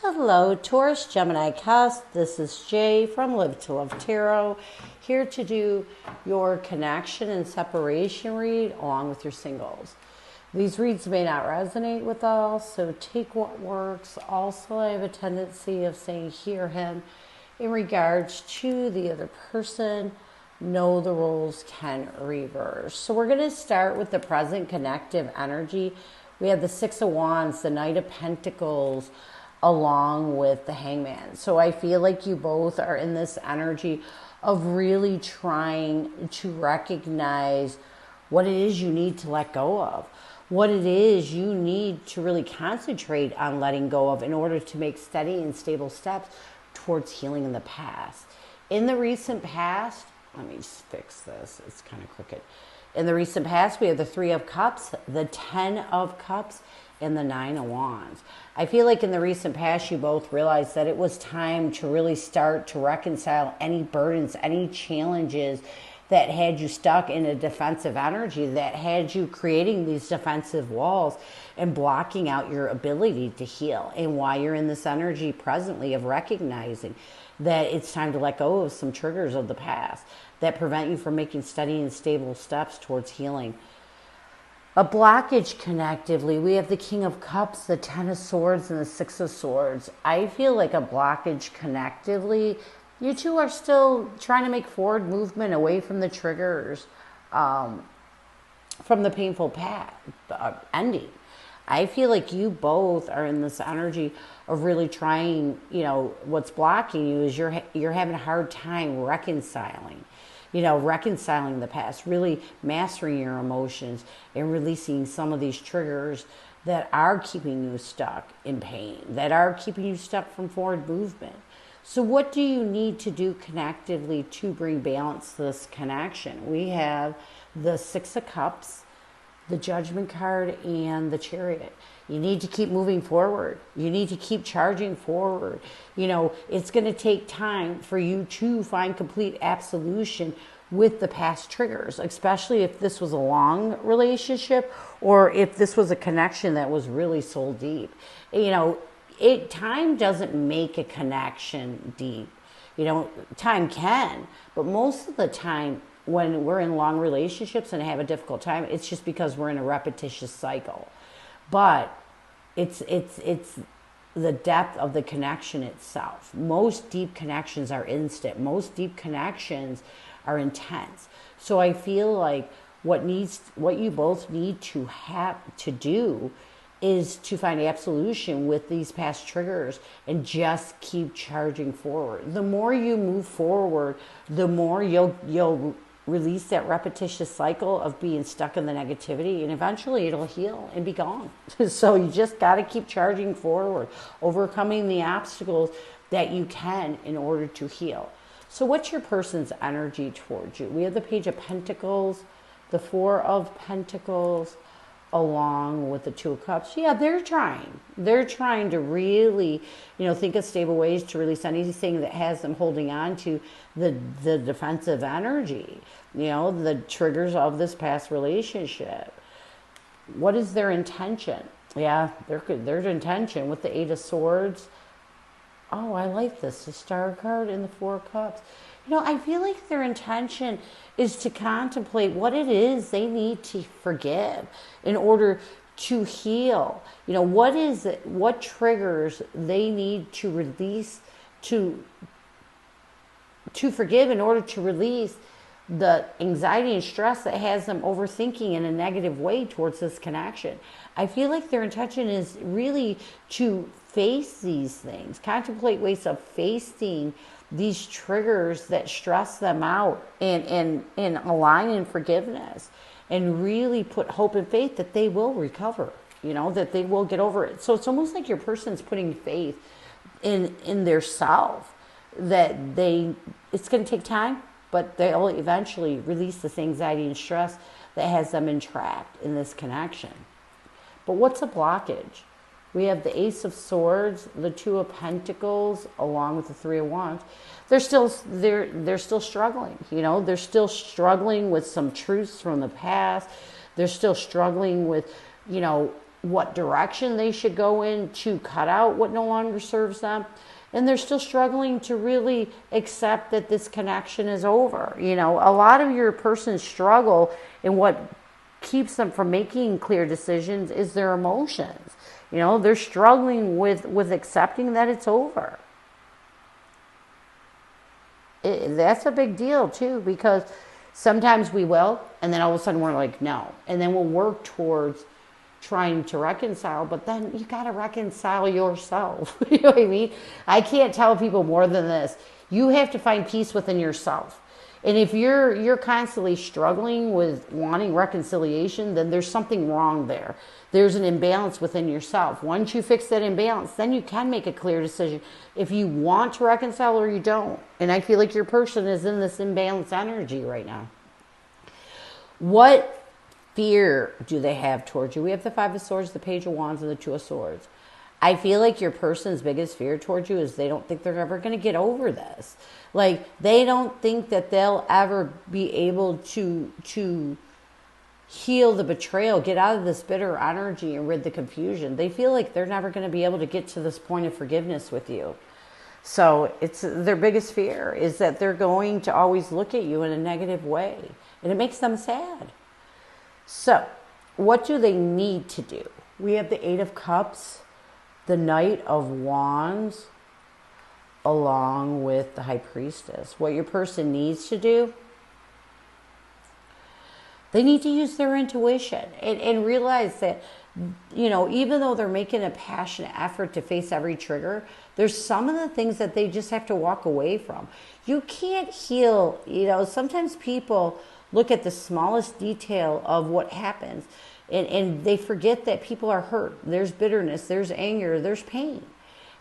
Hello, Taurus Gemini Cusp. This is Jay from Live to Love Tarot, here to do your connection and separation read along with your singles. These reads may not resonate with all, so take what works. Also, I have a tendency of saying hear him in regards to the other person. Know the roles can reverse. So we're going to start with the present connective energy. We have the Six of Wands, the Knight of Pentacles, along with the Hangman. So I feel like you both are in this energy of really trying to recognize what it is you need to let go of, what it is you need to really concentrate on letting go of in order to make steady and stable steps towards healing in the past. In the recent past, let me just fix this, it's kind of crooked. In the recent past, we have the Three of Cups, the Ten of Cups, and the Nine of Wands. I feel like in the recent past, you both realized that it was time to really start to reconcile any burdens, any challenges that had you stuck in a defensive energy, that had you creating these defensive walls and blocking out your ability to heal. And why you're in this energy presently of recognizing that it's time to let go of some triggers of the past that prevent you from making steady and stable steps towards healing. A blockage connectively, we have the King of Cups, the Ten of Swords, and the Six of Swords. I feel like a blockage connectively, you two are still trying to make forward movement away from the triggers, from the painful path, ending. I feel like you both are in this energy of really trying, what's blocking you is you're having a hard time reconciling the past, really mastering your emotions and releasing some of these triggers that are keeping you stuck in pain, that are keeping you stuck from forward movement. So what do you need to do connectively to bring balance to this connection? We have the Six of Cups, the Judgment card, and the Chariot. You need to keep moving forward. You need to keep charging forward. It's going to take time for you to find complete absolution with the past triggers, especially if this was a long relationship or if this was a connection that was really soul deep. Time doesn't make a connection deep. Time can, but most of the time when we're in long relationships and have a difficult time, it's just because we're in a repetitious cycle. But it's the depth of the connection itself. Most deep connections are instant. Most deep connections are intense. So I feel like what you both need to have to do is to find absolution with these past triggers and just keep charging forward. The more you move forward, the more you'll release that repetitious cycle of being stuck in the negativity, and eventually it'll heal and be gone. So you just got to keep charging forward, overcoming the obstacles that you can in order to heal. So what's your person's energy towards you? We have the Page of Pentacles, the Four of Pentacles, along with the Two of Cups. Yeah, they're trying to really, think of stable ways to release anything that has them holding on to the defensive energy, the triggers of this past relationship. What is their intention? Yeah, their intention with the Eight of Swords. Oh, I like this, the Star card and the Four of Cups. I feel like their intention is to contemplate what it is they need to forgive in order to heal. What is it? What triggers they need to release, to forgive in order to release the anxiety and stress that has them overthinking in a negative way towards this connection. I feel like their intention is really to face these things, contemplate ways of facing these triggers that stress them out and align in forgiveness and really put hope and faith that they will recover, that they will get over it. So it's almost like your person's putting faith in their self, that it's going to take time, but they'll eventually release this anxiety and stress that has them entrapped in this connection. But what's a blockage? We have the Ace of Swords, the Two of Pentacles, along with the Three of Wands. They're still struggling. They're still struggling with some truths from the past. They're still struggling with, what direction they should go in to cut out what no longer serves them. And they're still struggling to really accept that this connection is over. You know, a lot of your person's struggle and what keeps them from making clear decisions is their emotions. You know, they're struggling with accepting that it's over. That's a big deal too, because sometimes we will, and then all of a sudden we're like, no. And then we'll work towards trying to reconcile, but then you got to reconcile yourself. You know what I mean? I can't tell people more than this. You have to find peace within yourself. And if you're constantly struggling with wanting reconciliation, then there's something wrong there. There's an imbalance within yourself. Once you fix that imbalance, then you can make a clear decision if you want to reconcile or you don't. And I feel like your person is in this imbalanced energy right now. What fear do they have towards you? We have the Five of Swords, the Page of Wands, and the Two of Swords. I feel like your person's biggest fear towards you is they don't think they're ever going to get over this. Like, they don't think that they'll ever be able to heal the betrayal, get out of this bitter energy and rid the confusion. They feel like they're never going to be able to get to this point of forgiveness with you. So it's their biggest fear is that they're going to always look at you in a negative way. And it makes them sad. So, what do they need to do? We have the Eight of Cups, the Knight of Wands, along with the High Priestess. What your person needs to do, they need to use their intuition and realize that, you know, even though they're making a passionate effort to face every trigger, there's some of the things that they just have to walk away from. You can't heal, you know, sometimes people look at the smallest detail of what happens and they forget that people are hurt. There's bitterness, there's anger, there's pain.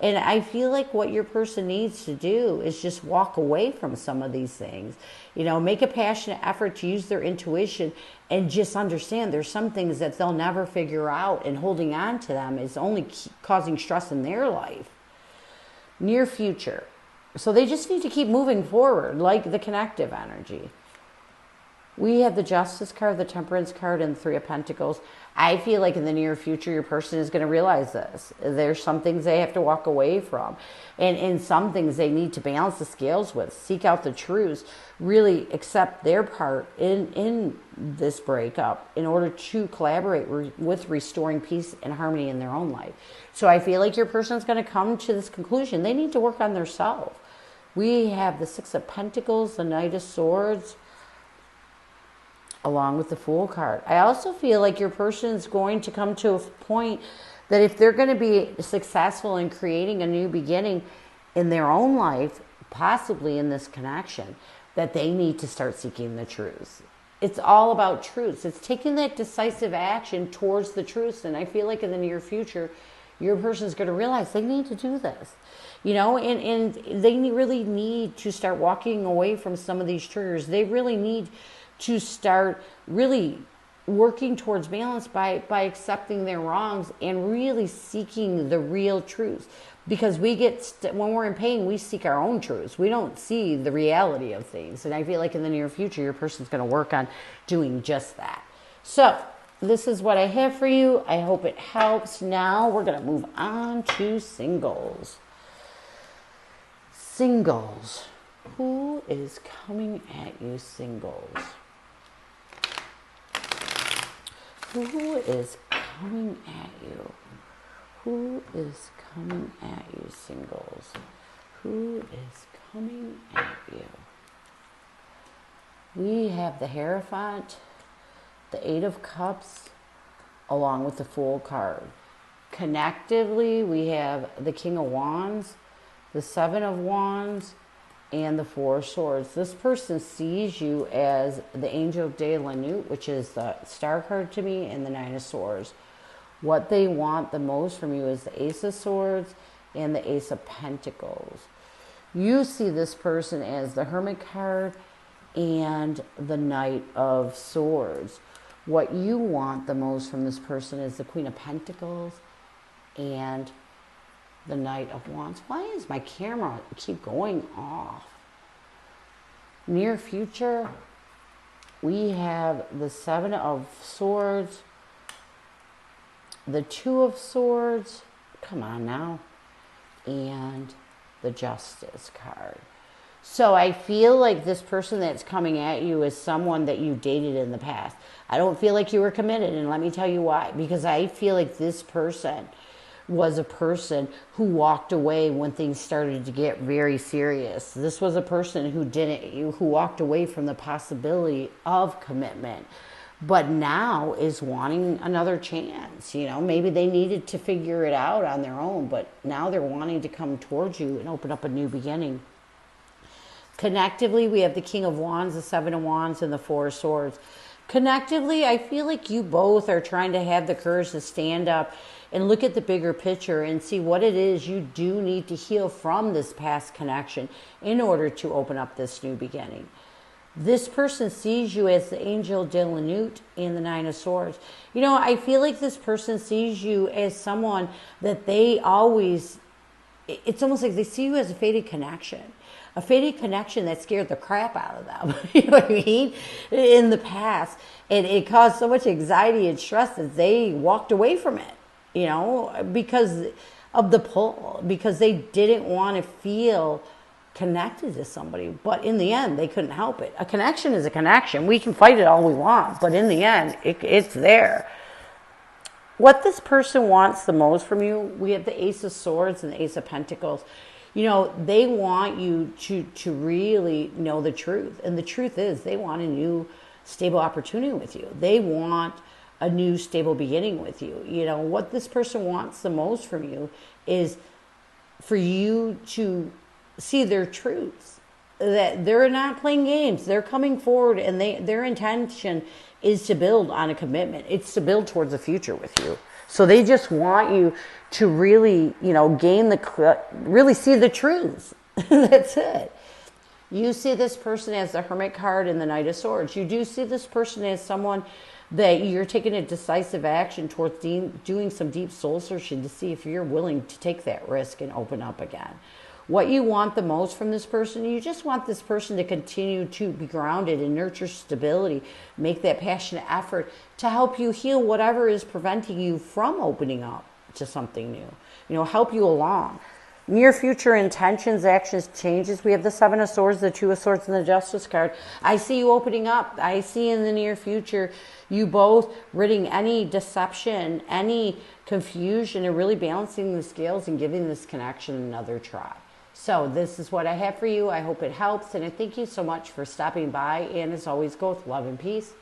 And I feel like what your person needs to do is just walk away from some of these things. You know, make a passionate effort to use their intuition and just understand there's some things that they'll never figure out, and holding on to them is only causing stress in their life. Near future. So they just need to keep moving forward, like the connective energy. We have the Justice card, the Temperance card, and the Three of Pentacles. I feel like in the near future, your person is going to realize this. There's some things they have to walk away from. And some things they need to balance the scales with. Seek out the truths. Really accept their part in this breakup in order to collaborate with restoring peace and harmony in their own life. So I feel like your person is going to come to this conclusion. They need to work on themselves. We have the Six of Pentacles, the Knight of Swords, along with the Fool card. I also feel like your person is going to come to a point that if they're going to be successful in creating a new beginning in their own life, possibly in this connection, that they need to start seeking the truths. It's all about truths. It's taking that decisive action towards the truths. And I feel like in the near future, your person is going to realize they need to do this. You know, and they really need to start walking away from some of these triggers. They really need to start really working towards balance by accepting their wrongs and really seeking the real truth. Because we get, when we're in pain, we seek our own truths. We don't see the reality of things. And I feel like in the near future, your person's going to work on doing just that. So, this is what I have for you. I hope it helps. Now, we're going to move on to singles. Singles. Who is coming at you, singles? Who is coming at you? Who is coming at you, singles? Who is coming at you? We have the Hierophant, the Eight of Cups, along with the Fool card. Connectively, we have the King of Wands, the Seven of Wands, and the Four of Swords. This person sees you as the Angel de la Nuit, which is the Star card to me, and the Nine of Swords. What they want the most from you is the Ace of Swords and the Ace of Pentacles. You see this person as the Hermit card and the Knight of Swords. What you want the most from this person is the Queen of Pentacles and the Knight of Wands. Why is my camera keep going off? Near future, we have the Seven of Swords, the Two of Swords, come on now, and the Justice card. So I feel like this person that's coming at you is someone that you dated in the past. I don't feel like you were committed, and let me tell you why. Because I feel like this person was a person who walked away when things started to get very serious. This was a person who walked away from the possibility of commitment, but now is wanting another chance. You know, maybe they needed to figure it out on their own, but now they're wanting to come towards you and open up a new beginning. Connectively, we have the King of Wands, the Seven of Wands, and the Four of Swords. Connectively, I feel like you both are trying to have the courage to stand up and look at the bigger picture and see what it is you do need to heal from this past connection in order to open up this new beginning. This person sees you as the Angel de la Nute and the Nine of Swords. You know, I feel like this person sees you as someone that they always, it's almost like they see you as a fated connection. A fated connection that scared the crap out of them, you know what I mean, in the past. And it caused so much anxiety and stress that they walked away from it, you know, because of the pull, because they didn't want to feel connected to somebody. But in the end, they couldn't help it. A connection is a connection. We can fight it all we want, but in the end, it's there. What this person wants the most from you, we have the Ace of Swords and the Ace of Pentacles. You know, they want you to really know the truth. And the truth is they want a new stable opportunity with you. They want a new stable beginning with you. You know, what this person wants the most from you is for you to see their truths. That they're not playing games. They're coming forward, and their intention is to build on a commitment. It's to build towards the future with you. So they just want you to really, you know, really see the truths. That's it. You see this person as the Hermit card and the Knight of Swords. You do see this person as someone that you're taking a decisive action towards doing some deep soul searching to see if you're willing to take that risk and open up again. What you want the most from this person, you just want this person to continue to be grounded and nurture stability, make that passionate effort to help you heal whatever is preventing you from opening up to something new. You know, help you along. Near future intentions, actions, changes. We have the Seven of Swords, the Two of Swords, and the Justice card. I see you opening up. I see in the near future you both ridding any deception, any confusion, and really balancing the scales and giving this connection another try. So this is what I have for you. I hope it helps, and I thank you so much for stopping by. And as always, go with love and peace.